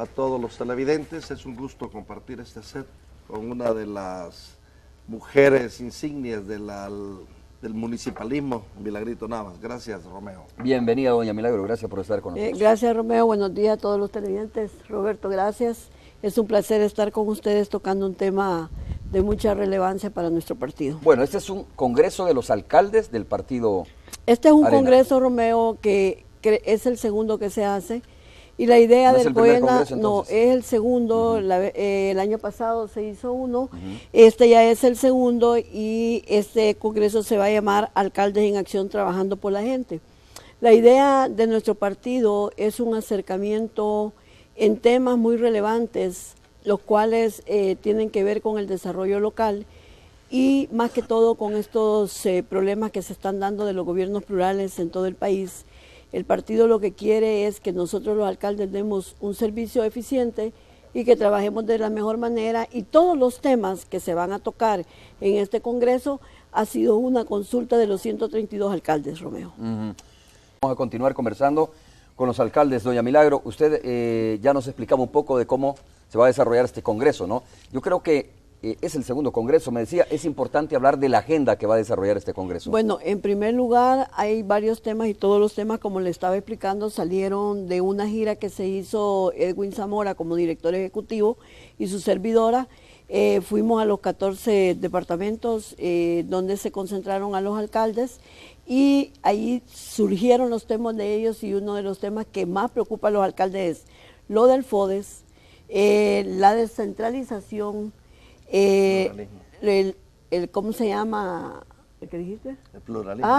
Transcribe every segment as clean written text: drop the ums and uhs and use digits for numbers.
A todos los televidentes, es un gusto compartir este set con una de las mujeres insignias del municipalismo, Milagrito Navas. Gracias, Romeo. Bienvenida, doña Milagro, gracias por estar con nosotros. Gracias, Romeo, buenos días a todos los televidentes. Roberto, gracias. Es un placer estar con ustedes tocando un tema de mucha relevancia para nuestro partido. Bueno, este es un congreso de los alcaldes del partido Este es un Arena. congreso, Romeo, que es el segundo que se hace. Y la idea ¿No es del el primer COENA, congreso, no, entonces? es el segundo. El año pasado se hizo uno, este ya es el segundo, y este congreso se va a llamar Alcaldes en Acción Trabajando por la Gente. La idea de nuestro partido es un acercamiento en temas muy relevantes, los cuales tienen que ver con el desarrollo local y más que todo con estos problemas que se están dando de los gobiernos plurales en todo el país. El partido lo que quiere es que nosotros los alcaldes demos un servicio eficiente y que trabajemos de la mejor manera, y todos los temas que se van a tocar en este congreso ha sido una consulta de los 132 alcaldes, Romeo. Vamos a continuar conversando con los alcaldes. Doña Milagro, usted ya nos explicaba un poco de cómo se va a desarrollar este congreso, ¿no? Yo creo que es el segundo congreso, me decía, es importante hablar de la agenda que va a desarrollar este congreso. Bueno, en primer lugar hay varios temas, y todos los temas, como le estaba explicando, salieron de una gira que se hizo Edwin Zamora como director ejecutivo y su servidora. Fuimos a los 14 departamentos donde se concentraron a los alcaldes, y ahí surgieron los temas de ellos, y uno de los temas que más preocupa a los alcaldes es lo del FODES, la descentralización, ¿cómo se llama? ¿Qué dijiste? El pluralismo.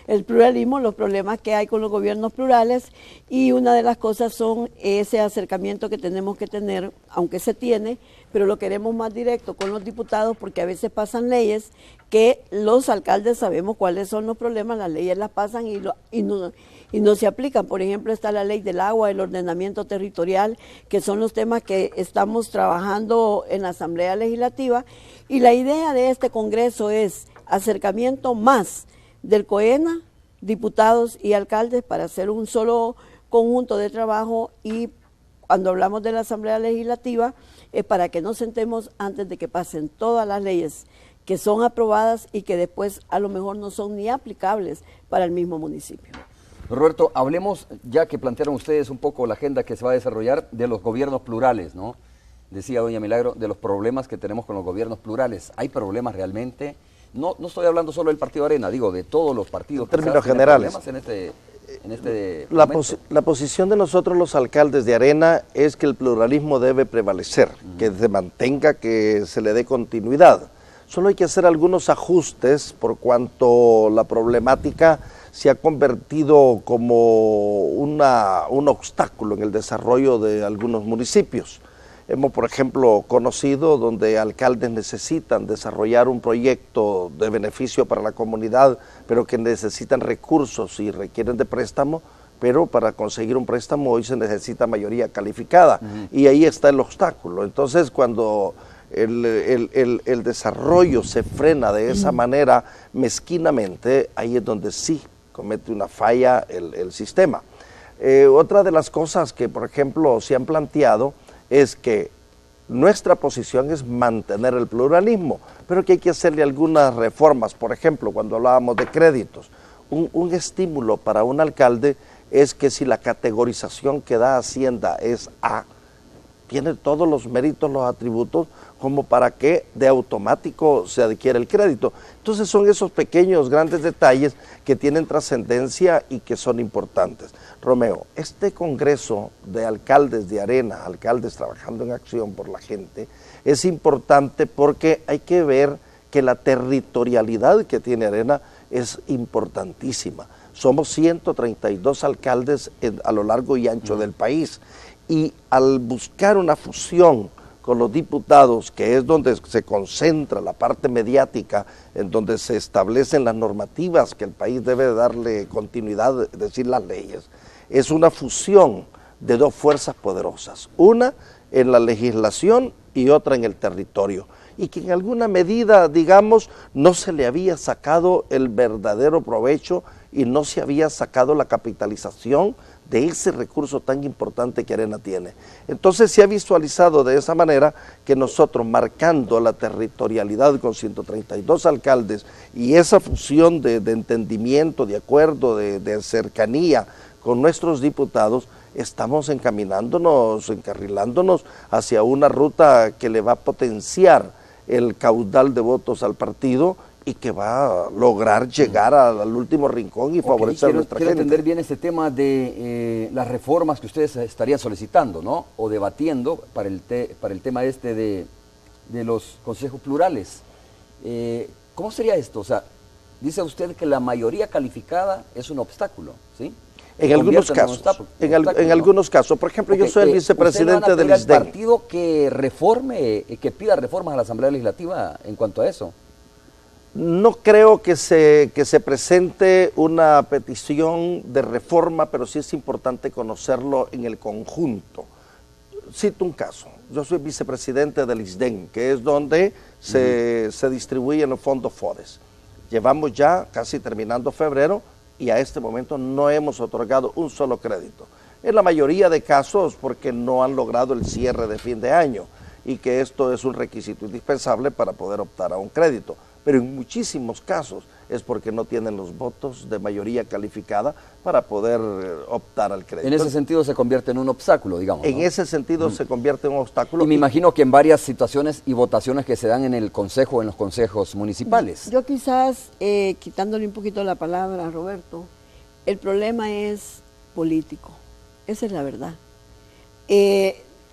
El pluralismo, los problemas que hay con los gobiernos plurales, y una de las cosas son ese acercamiento que tenemos que tener, aunque se tiene, pero lo queremos más directo con los diputados, porque a veces pasan leyes que los alcaldes sabemos cuáles son los problemas, las leyes las pasan y no se aplican. Por ejemplo, está la ley del agua, el ordenamiento territorial, que son los temas que estamos trabajando en la Asamblea Legislativa, y la idea de este congreso es acercamiento más del COENA, diputados y alcaldes, para hacer un solo conjunto de trabajo. Y cuando hablamos de la Asamblea Legislativa es para que nos sentemos antes de que pasen todas las leyes que son aprobadas y que después a lo mejor no son ni aplicables para el mismo municipio. Roberto, hablemos, ya que plantearon ustedes un poco la agenda que se va a desarrollar, de los gobiernos plurales, ¿no? Decía doña Milagro, de los problemas que tenemos con los gobiernos plurales. ¿Hay problemas realmente? No estoy hablando solo del Partido Arena, digo de todos los partidos. En términos generales. La posición de nosotros los alcaldes de Arena es que el pluralismo debe prevalecer, que se mantenga, que se le dé continuidad. Solo hay que hacer algunos ajustes por cuanto la problemática se ha convertido como un obstáculo en el desarrollo de algunos municipios. Hemos, por ejemplo, conocido donde alcaldes necesitan desarrollar un proyecto de beneficio para la comunidad, pero que necesitan recursos y requieren de préstamo, pero para conseguir un préstamo hoy se necesita mayoría calificada, y ahí está el obstáculo. Entonces, cuando el desarrollo se frena de esa manera mezquinamente, ahí es donde sí comete una falla el sistema. Otra de las cosas que, por ejemplo, se han planteado es que nuestra posición es mantener el pluralismo, pero que hay que hacerle algunas reformas. Por ejemplo, cuando hablábamos de créditos, un estímulo para un alcalde es que si la categorización que da Hacienda es A, tiene todos los méritos, los atributos, como para que de automático se adquiera el crédito. Entonces son esos pequeños, grandes detalles que tienen trascendencia y que son importantes. Romeo, este congreso de alcaldes de Arena, alcaldes trabajando en acción por la gente, es importante porque hay que ver que la territorialidad que tiene Arena es importantísima. Somos 132 alcaldes a lo largo y ancho del país, y al buscar una fusión con los diputados, que es donde se concentra la parte mediática, en donde se establecen las normativas que el país debe darle continuidad, es decir, las leyes, es una fusión de dos fuerzas poderosas, una en la legislación y otra en el territorio, y que en alguna medida, digamos, no se le había sacado el verdadero provecho y no se había sacado la capitalización de ese recurso tan importante que Arena tiene. Entonces se ha visualizado de esa manera que nosotros, marcando la territorialidad con 132 alcaldes y esa fusión de entendimiento, de acuerdo, de cercanía con nuestros diputados, estamos encarrilándonos hacia una ruta que le va a potenciar el caudal de votos al partido y que va a lograr llegar al último rincón y favorecer a nuestra gente. Quiero entender bien este tema de las reformas que ustedes estarían solicitando, ¿no? O debatiendo para el tema este de los consejos plurales. ¿Cómo sería esto? O sea, dice usted que la mayoría calificada es un obstáculo, ¿sí? En algunos casos, por ejemplo, yo soy el vicepresidente del ISDEN. ¿El partido que reforme, que pida reformas a la Asamblea Legislativa en cuanto a eso? No creo que se presente una petición de reforma, pero sí es importante conocerlo en el conjunto. Cito un caso. Yo soy vicepresidente del ISDEN, que es donde se distribuyen los fondos FODES. Llevamos ya casi terminando febrero y a este momento no hemos otorgado un solo crédito. En la mayoría de casos porque no han logrado el cierre de fin de año y que esto es un requisito indispensable para poder optar a un crédito. Pero en muchísimos casos es porque no tienen los votos de mayoría calificada para poder optar al crédito. En ese sentido se convierte en un obstáculo, digamos, ¿no? En ese sentido se convierte en un obstáculo. Y me imagino que en varias situaciones y votaciones que se dan en el consejo, en los consejos municipales. Yo quizás, quitándole un poquito la palabra a Roberto, el problema es político. Esa es la verdad.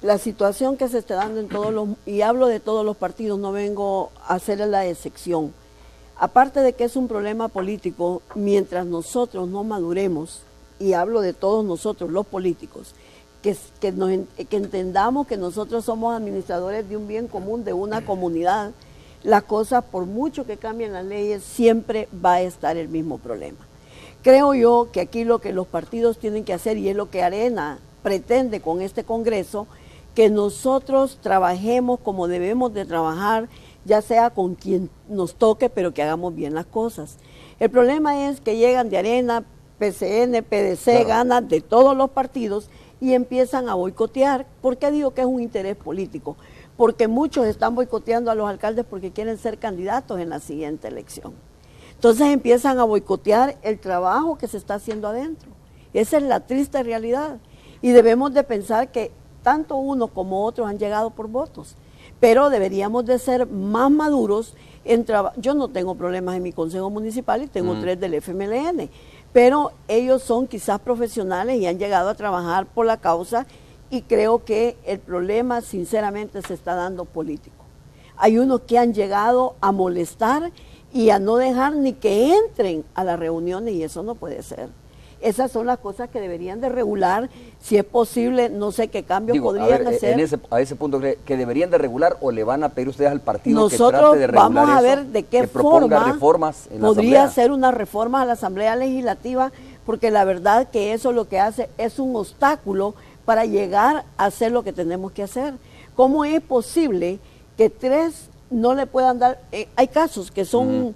La situación que se está dando en todos los, y hablo de todos los partidos, no vengo a hacer la excepción. Aparte de que es un problema político, mientras nosotros no maduremos, y hablo de todos nosotros, los políticos, que entendamos que nosotros somos administradores de un bien común, de una comunidad, la cosa, por mucho que cambien las leyes, siempre va a estar el mismo problema. Creo yo que aquí lo que los partidos tienen que hacer, y es lo que Arena pretende con este Congreso, que nosotros trabajemos como debemos de trabajar, ya sea con quien nos toque, pero que hagamos bien las cosas. El problema es que llegan de Arena, PCN, PDC, ganan de todos los partidos y empiezan a boicotear. ¿Por qué digo que es un interés político? Porque muchos están boicoteando a los alcaldes porque quieren ser candidatos en la siguiente elección. Entonces empiezan a boicotear el trabajo que se está haciendo adentro. Esa es la triste realidad. Y debemos de pensar que tanto unos como otros han llegado por votos, pero deberíamos de ser más maduros en trabajo. Yo no tengo problemas en mi consejo municipal y tengo 3 del FMLN, pero ellos son quizás profesionales y han llegado a trabajar por la causa, y creo que el problema sinceramente se está dando político. Hay unos que han llegado a molestar y a no dejar ni que entren a las reuniones, y eso no puede ser. Esas son las cosas que deberían de regular, si es posible, no sé qué cambios podrían hacer. A ese punto, ¿que deberían de regular o le van a pedir ustedes al partido nosotros que trate de regular vamos a eso, ver de qué que proponga forma reformas en la podría Asamblea? hacer una reforma a la Asamblea Legislativa, porque la verdad que eso lo que hace es un obstáculo para llegar a hacer lo que tenemos que hacer. ¿Cómo es posible que 3 no le puedan dar? Hay casos que son...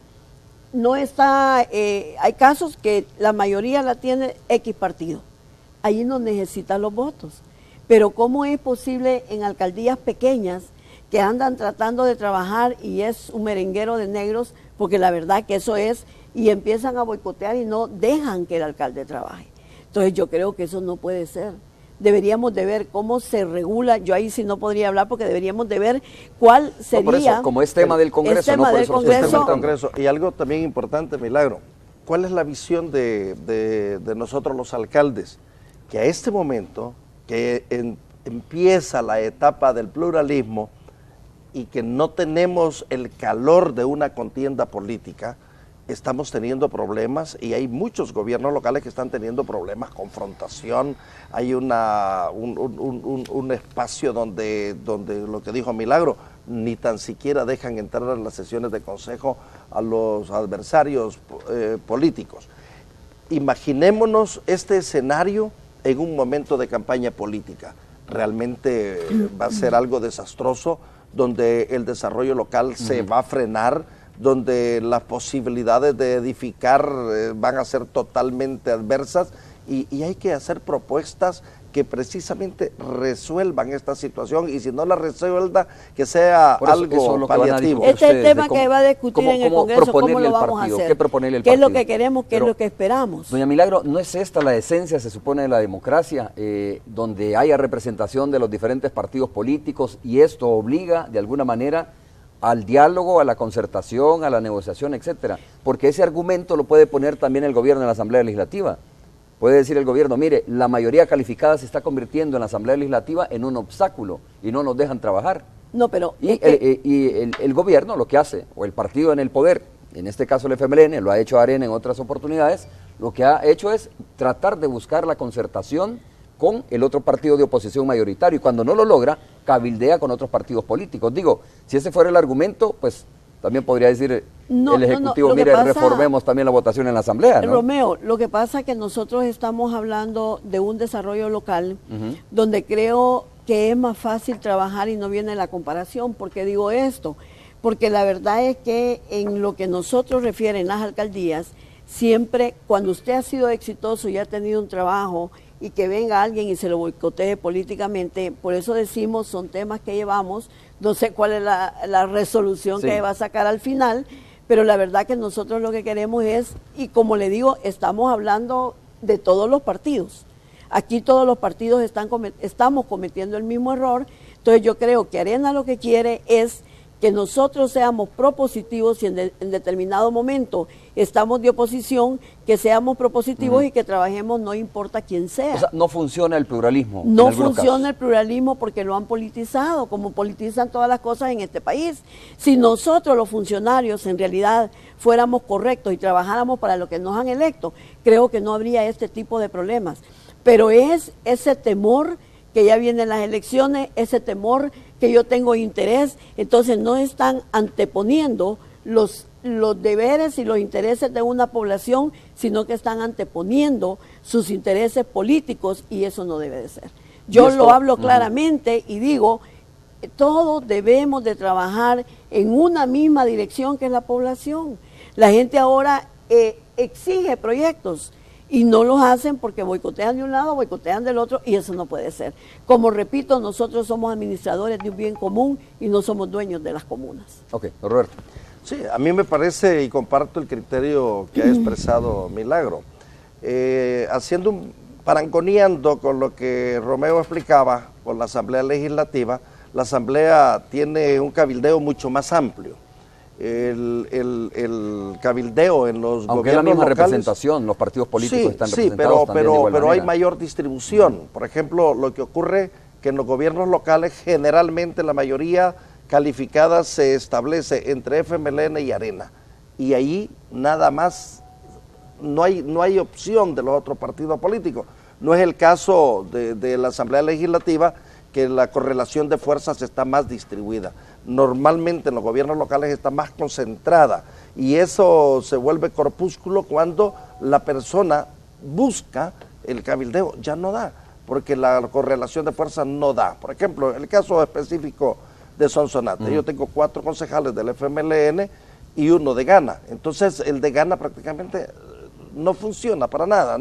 No está, hay casos que la mayoría la tiene X partido. Ahí no necesitan los votos. Pero ¿cómo es posible en alcaldías pequeñas que andan tratando de trabajar y es un merenguero de negros? Porque la verdad que eso es, y empiezan a boicotear y no dejan que el alcalde trabaje. Entonces yo creo que eso no puede ser. Deberíamos de ver cómo se regula. Yo ahí sí no podría hablar, porque deberíamos de ver cuál sería... No, por eso, como es tema del Congreso. Es tema del Congreso. Y algo también importante, Milagro, ¿cuál es la visión de nosotros los alcaldes? Que a este momento, que empieza la etapa del pluralismo y que no tenemos el calor de una contienda política, estamos teniendo problemas, y hay muchos gobiernos locales que están teniendo problemas, confrontación. Hay un espacio donde lo que dijo Milagro, ni tan siquiera dejan entrar a las sesiones de consejo a los adversarios políticos. Imaginémonos este escenario en un momento de campaña política. Realmente va a ser algo desastroso, donde el desarrollo local se va a frenar, donde las posibilidades de edificar van a ser totalmente adversas, y hay que hacer propuestas que precisamente resuelvan esta situación, y si no la resuelva, que sea algo paliativo. Este es el tema que va a discutir en el Congreso, cómo lo vamos a hacer, qué proponerle el partido, qué es lo que queremos, qué es lo que esperamos. Doña Milagro, ¿no es esta la esencia, se supone, de la democracia, donde haya representación de los diferentes partidos políticos, y esto obliga, de alguna manera, al diálogo, a la concertación, a la negociación, etcétera? Porque ese argumento lo puede poner también el gobierno en la Asamblea Legislativa. Puede decir el gobierno, mire, la mayoría calificada se está convirtiendo en la Asamblea Legislativa en un obstáculo y no nos dejan trabajar. No, pero... Y el gobierno lo que hace, o el partido en el poder, en este caso el FMLN, lo ha hecho Arena en otras oportunidades, lo que ha hecho es tratar de buscar la concertación con el otro partido de oposición mayoritario, y cuando no lo logra, cabildea con otros partidos políticos. Digo, si ese fuera el argumento, pues también podría decir el Ejecutivo, mire, reformemos también la votación en la Asamblea, ¿no? Romeo, lo que pasa es que nosotros estamos hablando de un desarrollo local donde creo que es más fácil trabajar y no viene la comparación. ¿Por qué digo esto? Porque la verdad es que en lo que nosotros refieren las alcaldías, siempre cuando usted ha sido exitoso y ha tenido un trabajo y que venga alguien y se lo boicotee políticamente, por eso decimos, son temas que llevamos, no sé cuál es la resolución que va a sacar al final, pero la verdad que nosotros lo que queremos es, y como le digo, estamos hablando de todos los partidos. Aquí todos los partidos estamos cometiendo el mismo error, entonces yo creo que Arena lo que quiere es que nosotros seamos propositivos y en determinado momento estamos de oposición, que seamos propositivos y que trabajemos no importa quién sea. O sea, no funciona el pluralismo. No funciona el pluralismo porque lo han politizado, como politizan todas las cosas en este país. Si nosotros los funcionarios en realidad fuéramos correctos y trabajáramos para lo que nos han electo, creo que no habría este tipo de problemas. Pero es ese temor que ya vienen las elecciones, ese temor que yo tengo interés, entonces no están anteponiendo los deberes y los intereses de una población, sino que están anteponiendo sus intereses políticos, y eso no debe de ser. Yo lo hablo claramente y digo, todos debemos de trabajar en una misma dirección, que es la población. La gente ahora exige proyectos y no los hacen porque boicotean de un lado, boicotean del otro, y eso no puede ser. Como repito, nosotros somos administradores de un bien común y no somos dueños de las comunas. Ok, Roberto. Sí, a mí me parece, y comparto el criterio que ha expresado Milagro, parangoneando con lo que Romeo explicaba con la Asamblea Legislativa. La Asamblea tiene un cabildeo mucho más amplio. El cabildeo en los aunque gobiernos es la misma locales, representación, los partidos políticos están representados también de igual pero manera. hay mayor distribución. Por ejemplo, lo que ocurre que en los gobiernos locales generalmente la mayoría calificada se establece entre FMLN y Arena, y ahí nada más no hay opción de los otros partidos políticos. No es el caso de la Asamblea Legislativa, que la correlación de fuerzas está más distribuida. Normalmente en los gobiernos locales está más concentrada, y eso se vuelve corpúsculo cuando la persona busca el cabildeo. Ya no da, porque la correlación de fuerzas no da. Por ejemplo, el caso específico de Sonsonate, yo tengo 4 concejales del FMLN y 1 de Gana. Entonces el de Gana prácticamente no funciona para nada,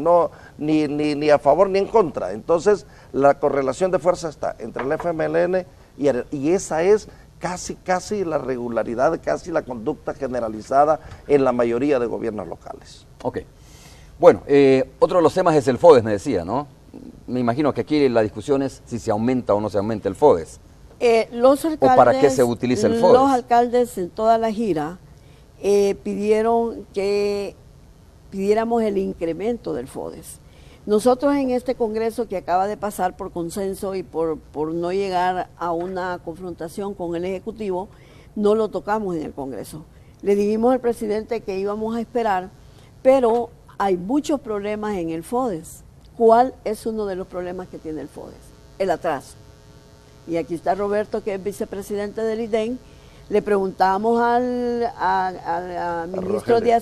ni a favor ni en contra. Entonces la correlación de fuerza está entre el FMLN y esa es casi la regularidad, casi la conducta generalizada en la mayoría de gobiernos locales. Ok. Bueno, otro de los temas es el FODES, me decía, ¿no? Me imagino que aquí la discusión es si se aumenta o no se aumenta el FODES. Los alcaldes, ¿o para qué se utiliza el FODES? Los alcaldes en toda la gira pidieron que pidiéramos el incremento del FODES. Nosotros en este Congreso que acaba de pasar por consenso y por no llegar a una confrontación con el Ejecutivo, no lo tocamos en el Congreso. Le dijimos al presidente que íbamos a esperar, pero hay muchos problemas en el FODES. ¿Cuál es uno de los problemas que tiene el FODES? El atraso. Y aquí está Roberto, que es vicepresidente del IDEN. Le preguntamos al ministro de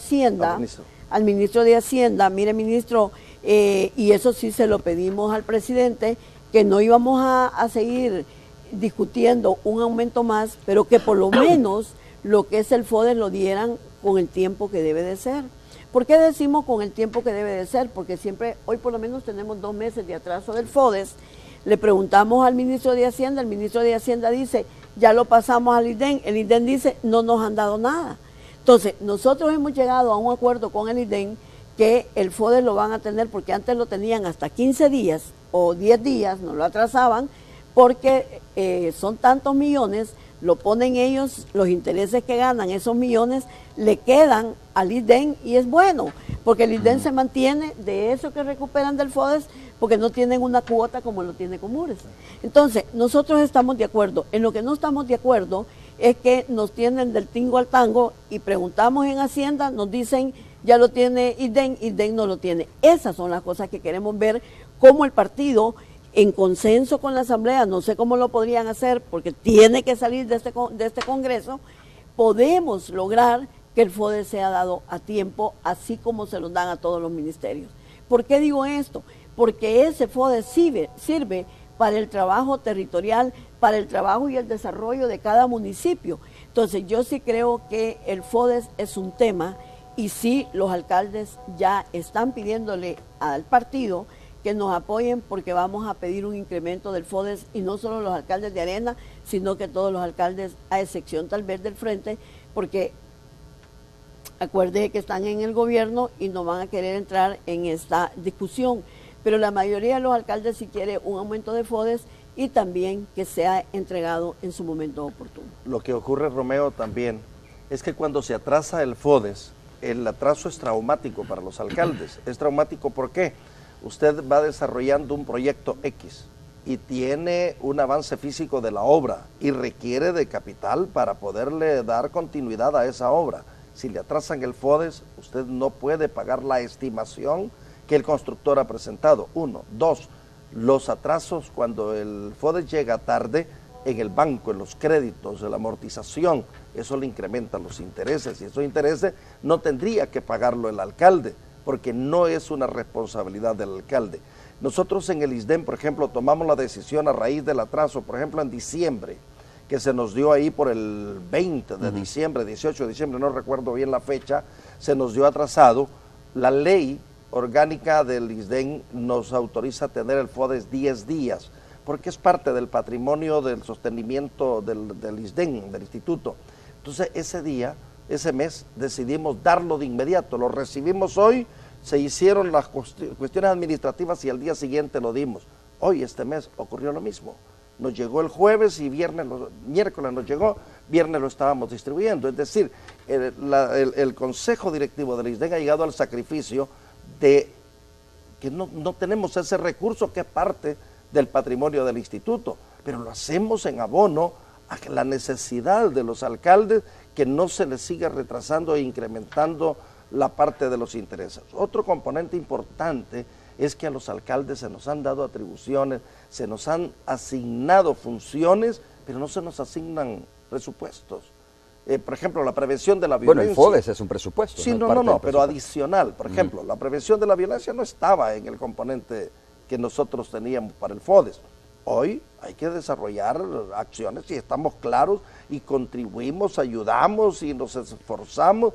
Hacienda, mire ministro, y eso sí se lo pedimos al presidente, que no íbamos a seguir discutiendo un aumento más, pero que por lo menos lo que es el FODES lo dieran con el tiempo que debe de ser. ¿Por qué decimos con el tiempo que debe de ser? Porque siempre, hoy por lo menos tenemos 2 meses de atraso del FODES. Le preguntamos al ministro de Hacienda, el ministro de Hacienda dice, ya lo pasamos al ISDEN, el ISDEN dice, no nos han dado nada. Entonces, nosotros hemos llegado a un acuerdo con el ISDEN que el FODES lo van a tener, porque antes lo tenían hasta 15 días o 10 días, no lo atrasaban, porque son tantos millones, lo ponen ellos, los intereses que ganan esos millones le quedan al ISDEN y es bueno, porque el ISDEN se mantiene de eso que recuperan del FODES, porque no tienen una cuota como lo tiene Comures. Entonces, nosotros estamos de acuerdo. En lo que no estamos de acuerdo es que nos tienen del tingo al tango y preguntamos en Hacienda, nos dicen, ya lo tiene ISDEN, ISDEN no lo tiene. Esas son las cosas que queremos ver, cómo el partido, en consenso con la Asamblea, no sé cómo lo podrían hacer, porque tiene que salir de este Congreso, podemos lograr que el FODES sea dado a tiempo, así como se los dan a todos los ministerios. ¿Por qué digo esto? Porque ese FODES sirve para el trabajo territorial, para el trabajo y el desarrollo de cada municipio. Entonces yo sí creo que el FODES es un tema y sí los alcaldes ya están pidiéndole al partido que nos apoyen porque vamos a pedir un incremento del FODES y no solo los alcaldes de Arena, sino que todos los alcaldes, a excepción tal vez del Frente, porque acuérdense que están en el gobierno y no van a querer entrar en esta discusión. Pero la mayoría de los alcaldes sí quiere un aumento de FODES y también que sea entregado en su momento oportuno. Lo que ocurre, Romeo, también es que cuando se atrasa el FODES, el atraso es traumático para los alcaldes. Es traumático ¿por qué? Usted va desarrollando un proyecto X y tiene un avance físico de la obra y requiere de capital para poderle dar continuidad a esa obra. Si le atrasan el FODES, usted no puede pagar la estimación que el constructor ha presentado. 1. 2. Los atrasos cuando el FODES llega tarde en el banco, en los créditos, en la amortización, eso le incrementa los intereses y esos intereses no tendría que pagarlo el alcalde porque no es una responsabilidad del alcalde. Nosotros en el ISDEN, por ejemplo, tomamos la decisión a raíz del atraso, por ejemplo en diciembre, que se nos dio ahí por el 20 de diciembre, 18 de diciembre, no recuerdo bien la fecha, se nos dio atrasado. La ley orgánica del ISDEN nos autoriza a tener el FODES 10 días, porque es parte del patrimonio del sostenimiento del ISDEN, del instituto. Entonces ese día, ese mes, decidimos darlo de inmediato, lo recibimos hoy, se hicieron las cuestiones administrativas y al día siguiente lo dimos. Hoy, este mes, ocurrió lo mismo. Nos llegó el jueves y miércoles nos llegó, viernes lo estábamos distribuyendo. Es decir, el Consejo Directivo del ISDEN ha llegado al sacrificio de que no tenemos ese recurso que es parte del patrimonio del instituto, pero lo hacemos en abono a la necesidad de los alcaldes que no se les siga retrasando e incrementando la parte de los intereses. Otro componente importante es que a los alcaldes se nos han dado atribuciones, se nos han asignado funciones, pero no se nos asignan presupuestos. Por ejemplo, la prevención de la violencia. Bueno, el FODES es un presupuesto. Sí, no, pero adicional. Por ejemplo, la prevención de la violencia no estaba en el componente que nosotros teníamos para el FODES. Hoy hay que desarrollar acciones y estamos claros y contribuimos, ayudamos y nos esforzamos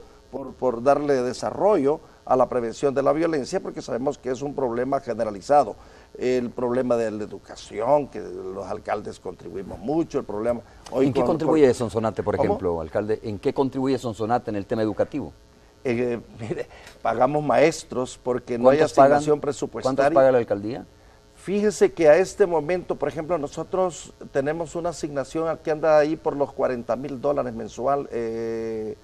por darle desarrollo a la prevención de la violencia porque sabemos que es un problema generalizado. El problema de la educación, que los alcaldes contribuimos mucho, el problema... Hoy ¿en qué contribuye Sonsonate, por ejemplo, alcalde? ¿En qué contribuye Sonsonate en el tema educativo? Mire, pagamos maestros porque no hay asignación presupuestaria. ¿Cuántos paga la alcaldía? Fíjese que a este momento, por ejemplo, nosotros tenemos una asignación que anda ahí por los $40,000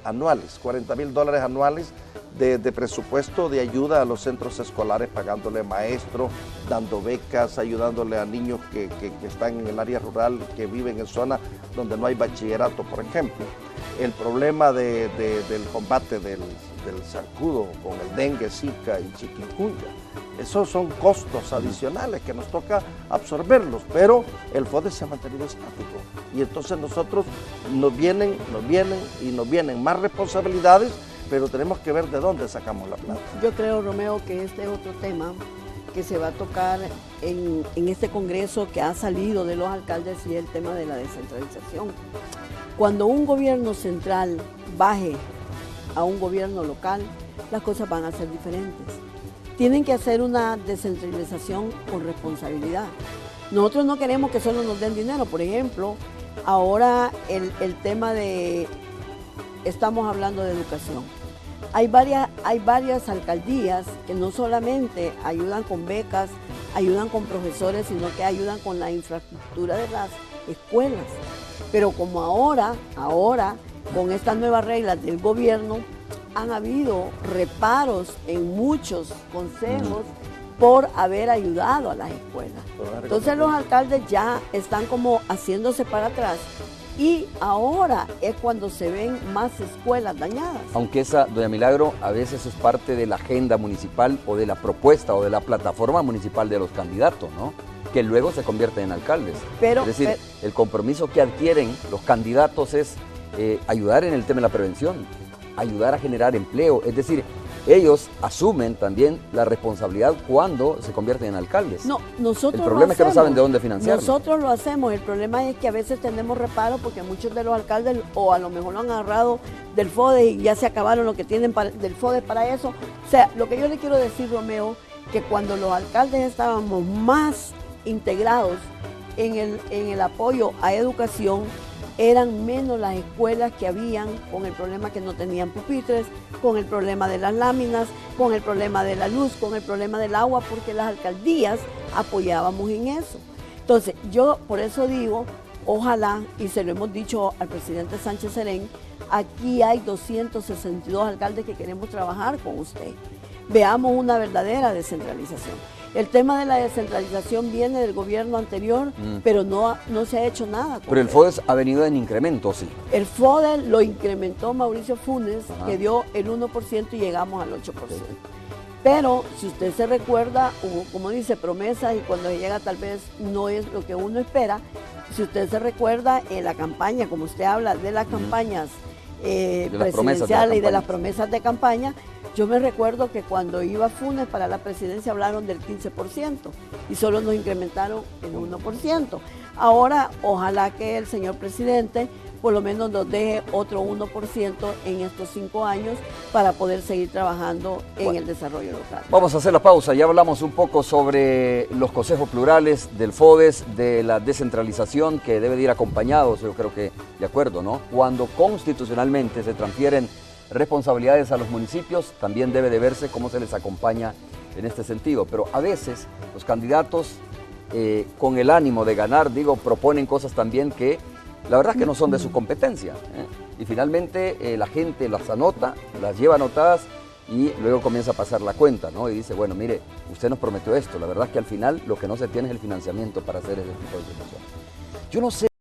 anuales, $40,000 anuales de presupuesto de ayuda a los centros escolares, pagándole maestros, dando becas, ayudándole a niños que están en el área rural, que viven en zonas donde no hay bachillerato, por ejemplo. El problema del combate del zancudo con el dengue, zika y chikungunya. Esos son costos adicionales que nos toca absorberlos, pero el FODES se ha mantenido estático. Y entonces nosotros nos vienen más responsabilidades, pero tenemos que ver de dónde sacamos la plata. Yo creo, Romeo, que este es otro tema que se va a tocar en este Congreso que ha salido de los alcaldes y el tema de la descentralización. Cuando un gobierno central baje a un gobierno local, las cosas van a ser diferentes. Tienen que hacer una descentralización con responsabilidad. Nosotros no queremos que solo nos den dinero. Por ejemplo, ahora el tema de, estamos hablando de educación. Hay varias alcaldías que no solamente ayudan con becas, ayudan con profesores, sino que ayudan con la infraestructura de las escuelas. Pero como ahora, con estas nuevas reglas del gobierno, han habido reparos en muchos consejos por haber ayudado a las escuelas. Entonces los alcaldes ya están como haciéndose para atrás y ahora es cuando se ven más escuelas dañadas. Aunque esa, doña Milagro, a veces es parte de la agenda municipal o de la propuesta o de la plataforma municipal de los candidatos, ¿no? Que luego se convierten en alcaldes. Es decir, el compromiso que adquieren los candidatos es ayudar en el tema de la prevención, ayudar a generar empleo, es decir, ellos asumen también la responsabilidad cuando se convierten en alcaldes. No, nosotros el problema es que no saben de dónde financiarlo. Nosotros lo hacemos, el problema es que a veces tenemos reparo porque muchos de los alcaldes o a lo mejor lo han agarrado del FODE y ya se acabaron lo que tienen del FODE para eso. O sea, lo que yo le quiero decir, Romeo, que cuando los alcaldes estábamos más integrados en el apoyo a educación, eran menos las escuelas que habían con el problema que no tenían pupitres, con el problema de las láminas, con el problema de la luz, con el problema del agua, porque las alcaldías apoyábamos en eso. Entonces, yo por eso digo, ojalá, y se lo hemos dicho al presidente Sánchez Serén, aquí hay 262 alcaldes que queremos trabajar con usted. Veamos una verdadera descentralización. El tema de la descentralización viene del gobierno anterior, pero no se ha hecho nada. Pero el FODES ha venido en incremento, sí. El FODES lo incrementó Mauricio Funes, que dio el 1% y llegamos al 8%. Sí. Pero si usted se recuerda, hubo, como dice, promesas y cuando llega tal vez no es lo que uno espera. Si usted se recuerda en la campaña, como usted habla de las campañas presidenciales y de las promesas de campaña, yo me recuerdo que cuando iba Funes para la presidencia hablaron del 15% y solo nos incrementaron el 1%. Ahora, ojalá que el señor presidente por lo menos nos deje otro 1% en estos 5 años para poder seguir trabajando en el desarrollo local. Vamos a hacer la pausa. Ya hablamos un poco sobre los consejos plurales del FODES, de la descentralización que debe de ir acompañados, yo creo que de acuerdo, ¿no? Cuando constitucionalmente se transfieren responsabilidades a los municipios, también debe de verse cómo se les acompaña en este sentido. Pero a veces los candidatos, con el ánimo de ganar, proponen cosas también que la verdad es que no son de su competencia. Y finalmente la gente las anota, las lleva anotadas y luego comienza a pasar la cuenta, ¿no? Y dice, bueno, mire, usted nos prometió esto. La verdad es que al final lo que no se tiene es el financiamiento para hacer ese tipo de situaciones. Yo no sé